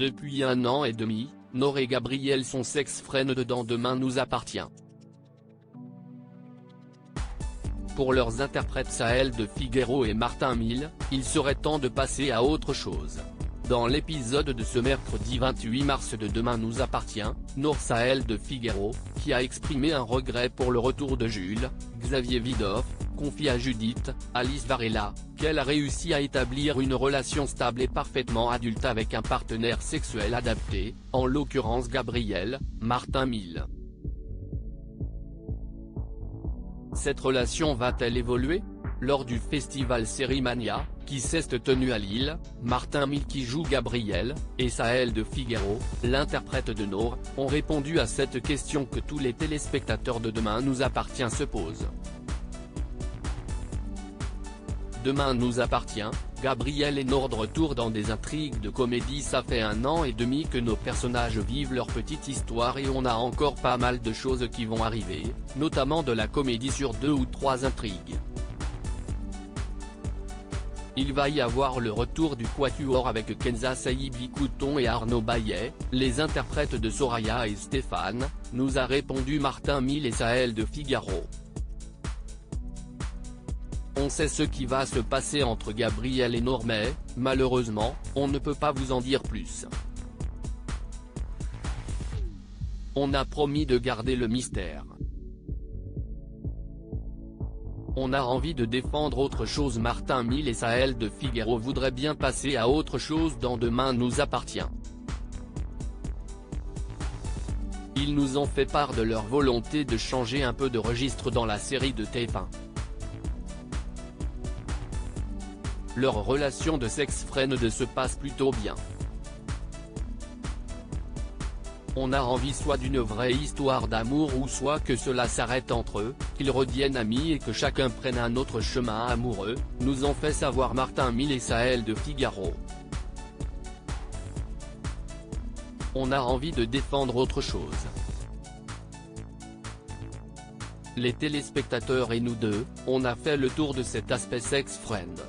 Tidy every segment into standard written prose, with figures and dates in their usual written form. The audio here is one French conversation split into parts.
Depuis 1 an et demi, Nord et Gabriel sont sex-friends dans Demain nous appartient. Pour leurs interprètes Sahel de Figaro et Martin Mille, il serait temps de passer à autre chose. Dans l'épisode de ce mercredi 28 mars de Demain nous appartient, Nord Sahel de Figaro, qui a exprimé un regret pour le retour de Jules, Xavier Widoff, confie à Judith, Alice Varela, qu'elle a réussi à établir une relation stable et parfaitement adulte avec un partenaire sexuel adapté, en l'occurrence Gabriel, Martin Mille. Cette relation va-t-elle évoluer ? Lors du festival Sérimania, qui s'est tenu à Lille, Martin Mille qui joue Gabriel, et Sahel de Figaro, l'interprète de Nord, ont répondu à cette question que tous les téléspectateurs de Demain nous appartient se posent. Demain nous appartient, Gabriel et Nord de retour dans des intrigues de comédie. Ça fait 1 an et demi que nos personnages vivent leur petite histoire et on a encore pas mal de choses qui vont arriver, notamment de la comédie sur 2 ou 3 intrigues. Il va y avoir le retour du quatuor avec Kenza Saïbi Couton et Arnaud Baillet, les interprètes de Soraya et Stéphane, nous a répondu Martin Mille et Sahel de Figaro. On sait ce qui va se passer entre Gabriel et Nord mais, malheureusement, on ne peut pas vous en dire plus. On a promis de garder le mystère. On a envie de défendre autre chose. Martin Mille et Sahel de Figaro voudraient bien passer à autre chose dans Demain nous appartient. Ils nous ont fait part de leur volonté de changer un peu de registre dans la série de TF1. Leur relation de sex-friend se passe plutôt bien. On a envie soit d'une vraie histoire d'amour ou soit que cela s'arrête entre eux, qu'ils redeviennent amis et que chacun prenne un autre chemin amoureux, nous ont fait savoir Martin Mille et Sahel de Figaro. On a envie de défendre autre chose. Les téléspectateurs et nous deux, on a fait le tour de cet aspect sex-friend.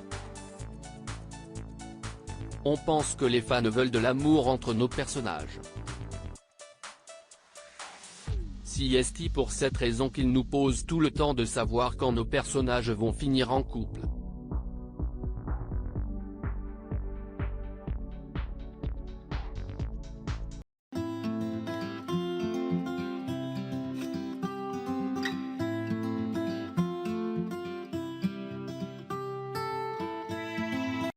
On pense que les fans veulent de l'amour entre nos personnages. C'est pour cette raison qu'ils nous posent tout le temps de savoir quand nos personnages vont finir en couple.